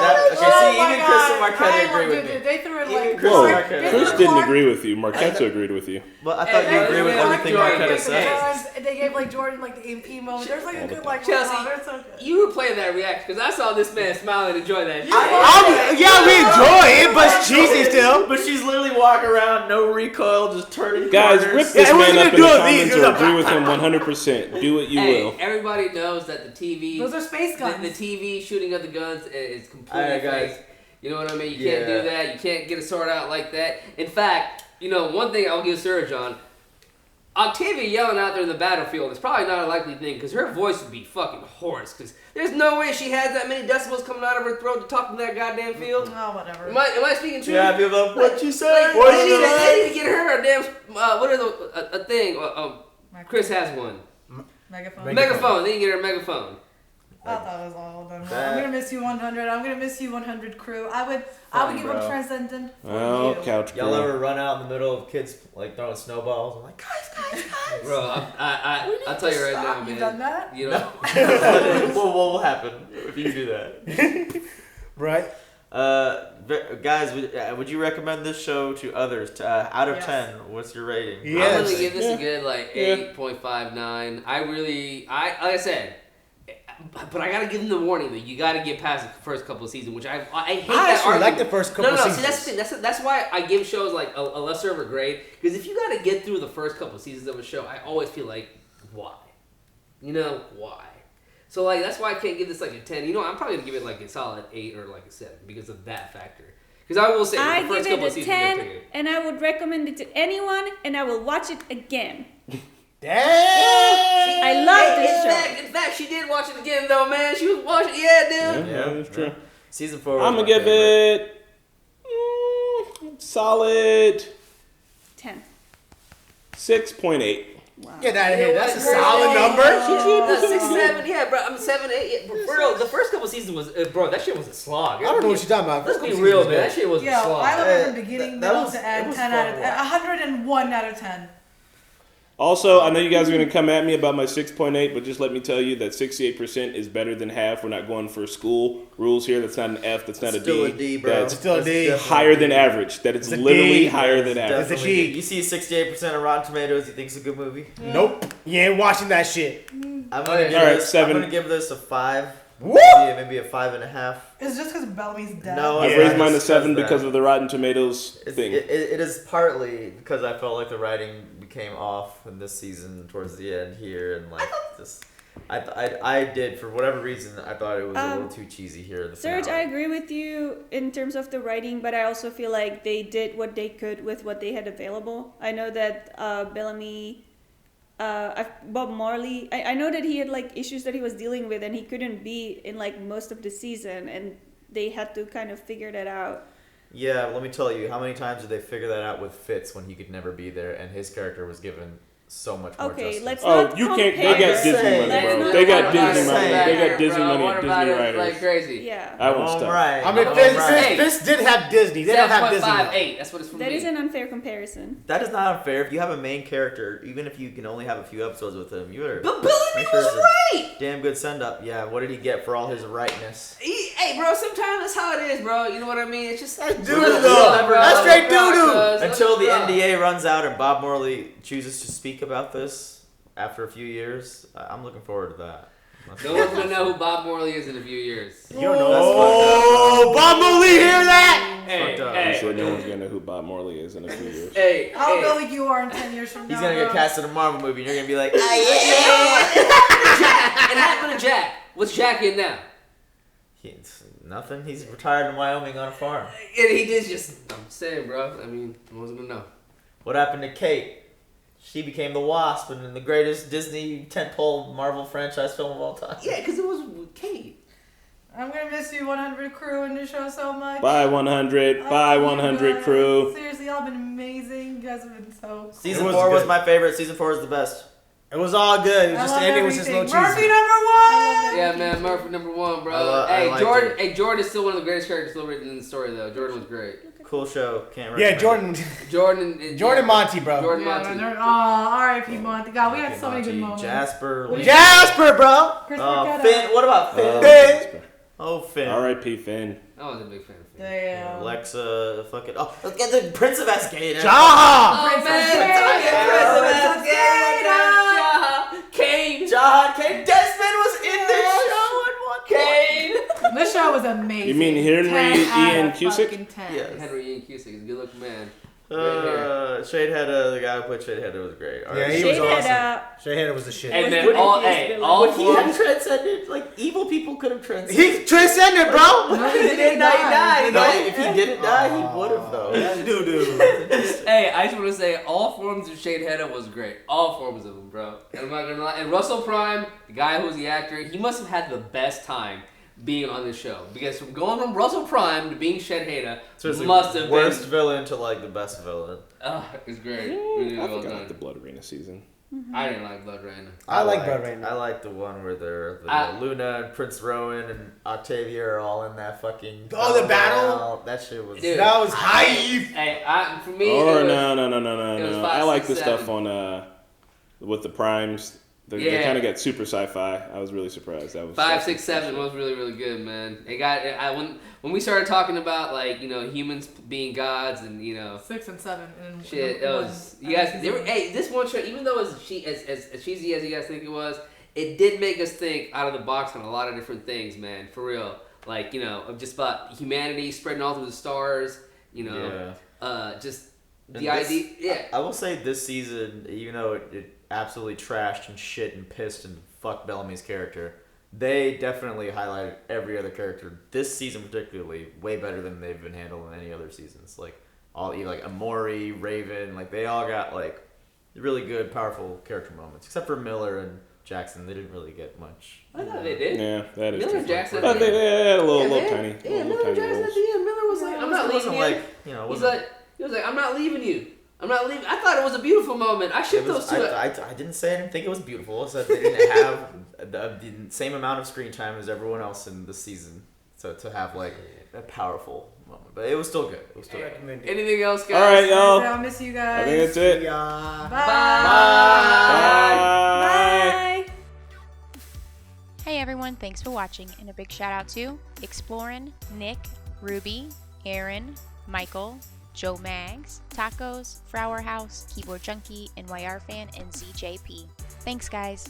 Even Kristen Marquette agreed with me.
They threw it like
Whoa, Chris didn't agree with you. Marquette agreed with you.
But I thought you agree with everything Marquette said.
They gave like Jordan like the AP moment. There's like a good like
Chelsea,
they're so good.
you were playing that reaction because I saw this man smiling and enjoying that.
We enjoy it, but it's cheesy still.
But she's literally walking around, no recoil, just turning
Guys,
corners.
rip this man up in the comments or
these.
agree with him 100%. Do what you will.
Everybody knows that the TV.
Those are space guns.
The TV shooting of the guns is completely
Alright, guys.
fake. You know what I mean? You can't do that. You can't get a sword out like that. In fact, one thing I'll give Surge on. Octavia yelling out there in the battlefield is probably not a likely thing because her voice would be fucking hoarse because there's no way she has that many decibels coming out of her throat to talk in that goddamn field.
Oh, whatever.
Am I speaking true?
Yeah, people love what you say.
They need to get her a damn what are a thing? Chris has one.
Megaphone.
Megaphone. They need to get her a megaphone.
I thought it was all of them. I'm gonna miss you 100. I'm gonna miss you 100 crew. I would give up Transcendent.
Oh, couch
Y'all
crew.
ever run out in the middle of kids like throwing snowballs? I'm like, guys.
Bro, I'll tell you right now, man.
You've done that?
You know.
What will happen if you do that?
Right.
Guys, would you recommend this show to others? Out of 10, what's your rating?
Yes.
I'm gonna give this a good 8.59. Like I said. But I gotta give them the warning that you gotta get past the first couple of seasons, which I hate that
actually
argument.
like the first couple of seasons.
See, that's the thing. That's why I give shows like a lesser of a grade. Because if you gotta get through the first couple of seasons of a show, I always feel like, why? Why? So that's why I can't give this like a 10. I'm probably gonna give it like a solid 8 or like a 7 because of that factor. Because I will say,
I
the first
give
couple of
it a
seasons,
10,
they're pretty good.
and I would recommend it to anyone, and I will watch it again.
Damn!
I love this show.
In fact, she did watch it again though, man. She was watching, dude.
Yeah, that's true.
Season 4.
I'm gonna give it solid
10.
6.8.
Wow.
Get out of here. That's a solid number.
6, 7, yeah, bro. I'm 7, 8. Yeah, for real, the first couple seasons was, bro. That shit was a slog.
I don't know what you're talking about.
Let's be real, man. That shit was a
Yeah,
slog.
I love it from the beginning, middle to end.
it was
10
fun
out of
to watch.
101 out of 10.
Also, I know you guys are going to come at me about my 6.8, but just let me tell you that 68% is better than half. We're not going for school rules here. That's not an F. That's not
Still
a
a D, bro.
That's
Still a D.
higher than average. That is
It's a
literally
D.
higher than average.
It's a G.
You see 68% of Rotten Tomatoes, you think it's a good movie?
Nope. You ain't watching that shit.
I'm
Oh,
gonna give
Alright,
this,
7.
I'm gonna give this a 5.
Woo!
Maybe a 5.5.
It's just because Bellamy's dead.
No,
I've
Yeah,
raised mine to
just
7
that.
because of the Rotten Tomatoes thing.
It is partly because I felt like the writing became off in this season towards the end here, and I did for whatever reason I thought it was a little too cheesy here. In the
Serge,
finale.
I agree with you in terms of the writing, but I also feel like they did what they could with what they had available. I know that Bellamy, Bob Marley, I know that he had like issues that he was dealing with, and he couldn't be in like most of the season, and they had to kind of figure that out.
Yeah, let me tell you, how many times did they figure that out with Fitz when he could never be there, and his character was given so much more
Okay,
justice.
let's
Oh,
not
you can't. They
compare.
got Disney money,
Let's
bro.
not
They got
compare.
Disney money. They got Disney
Bro,
money.
what
Disney
about it?
writers.
Like crazy.
Yeah.
I won't stop.
Right.
I mean, Fitz did have Disney. They don't have Disney.
7.58. That's what it's from
That
me.
is an unfair comparison.
That is not unfair. If you have a main character, even if you can only have a few episodes with him, you better
But Bellamy
make sure
was
it's a
right.
damn good send up. Yeah, what did he get for all his rightness?
Hey, bro. Sometimes that's how it is, bro. You know what I mean? It's just
That's
we'll
doo-doo,
let
though.
it rock,
That's straight
let it rock,
doo-doo.
cuz.
Until the
Let it rock.
NDA runs out and Bob Morley chooses to speak about this after a few years, I'm looking forward to that.
No one's gonna know who Bob Morley is in a few years.
You don't know. Oh, Bob Morley, hear that?
He said no one's gonna know who Bob Morley is in a few years.
Hey,
I'll go like you are in 10 years from now.
He's gonna get cast in a Marvel movie, and you're gonna be like,
It happened to Jack. What's Jack in now?
Nothing. He's retired in Wyoming on a farm.
And he did just. I'm saying, bro. I mean, no one's gonna know.
What happened to Kate? She became the Wasp in the greatest Disney tentpole Marvel franchise film of all time.
Yeah, because it was Kate.
I'm gonna miss you, 100 crew, in the show so much.
Bye 100. Bye 100 crew.
Seriously, y'all been amazing. You guys have been so.
Season 4 was my favorite. Season 4 is the best.
It was all good. It was
I
just
love
the ending was just a little cheesy.
Murphy #1.
Yeah, man, Murphy #1, bro.
I liked
Jordan.
it.
Hey, Jordan is still one of the greatest characters still written in the story, though. Jordan was great.
Cool show. Can't
Yeah,
recommend
Jordan.
it.
Jordan
Monty, bro.
Jordan
Yeah,
Monty.
R.I.P. Monty. God, we had so many good moments.
Jasper,
bro.
Chris
Finn. What about Finn?
Finn.
Oh, Finn.
R.I.P. Finn.
I was a big fan of Finn.
Damn.
Alexa, fucking. Oh, let's get the Prince of Asgade.
Jaha!
Kane.
Kane. Desmond was in this show at one
Kane.
This show was amazing.
You mean Henry
10 out
Ian
of
Cusick?
fucking 10.
Yes.
Henry Ian Cusick is a good looking man.
Shadeheader, the guy who played Shadeheader was great.
Yeah, he was awesome. Shadeheader was the shit.
And then all
Would he have transcended? Like, evil people could have transcended.
He transcended, bro.
No, he didn't die.
No, if he didn't die, he would have, though.
Hey, I just want to say all forms of Shadeheader was great. All forms of them, bro. And I'm not gonna lie. And Russell Prime, the guy who's the actor, he must have had the best time being on this show, because from going from Russell Prime to being Shadeheader must have
worst
been
villain to like the best villain.
it was great. Really
I
well
forgot
done.
the Blood Arena season.
I didn't like Blood Rain.
I like Blood Rain.
I like the one where Luna and Prince Rowan and Octavia are all in that fucking.
Oh, the battle?
That shit was.
Dude,
that was hype.
Hey, for me.
Or
it was,
no.
5,
I like
6,
the
7.
stuff on with the primes. They kind of got super sci-fi. I was really surprised. That was
5, 6, 7 was really, really good, man. It got when we started talking about humans being gods and
6 and 7 and
shit. It was you guys. This one show, even though as cheesy as you guys think it was, it did make us think out of the box on a lot of different things, man. For real, just about humanity spreading all through the stars. Just the idea. Yeah,
I will say this season, even though it absolutely trashed and shit and pissed and fucked Bellamy's character, they definitely highlighted every other character this season particularly way better than they've been handled in any other seasons. Amori, Raven, they all got really good, powerful character moments, except for Miller and Jackson. They didn't really get much.
I thought they did.
Yeah, that is
Miller and Jackson.
But they had a little tiny.
Yeah, Miller and Jackson at the end. Miller was like, "I'm not leaving you." He was like, "I'm not leaving you. I'm not leaving." I thought it was a beautiful moment. I shipped those two.
I didn't say I didn't think it was beautiful. I said they didn't have the same amount of screen time as everyone else in the season, so to have a powerful moment. But it was still good. It was still good.
Anything else, guys?
All right, y'all.
I'll miss you guys.
I think that's it.
Bye.
Bye.
Bye.
Hey everyone, thanks for watching, and a big shout out to Explorin, Nick, Ruby, Aaron, Michael, Joe Mags, Tacos, Flower House, Keyboard Junkie, NYR Fan, and ZJP. Thanks guys.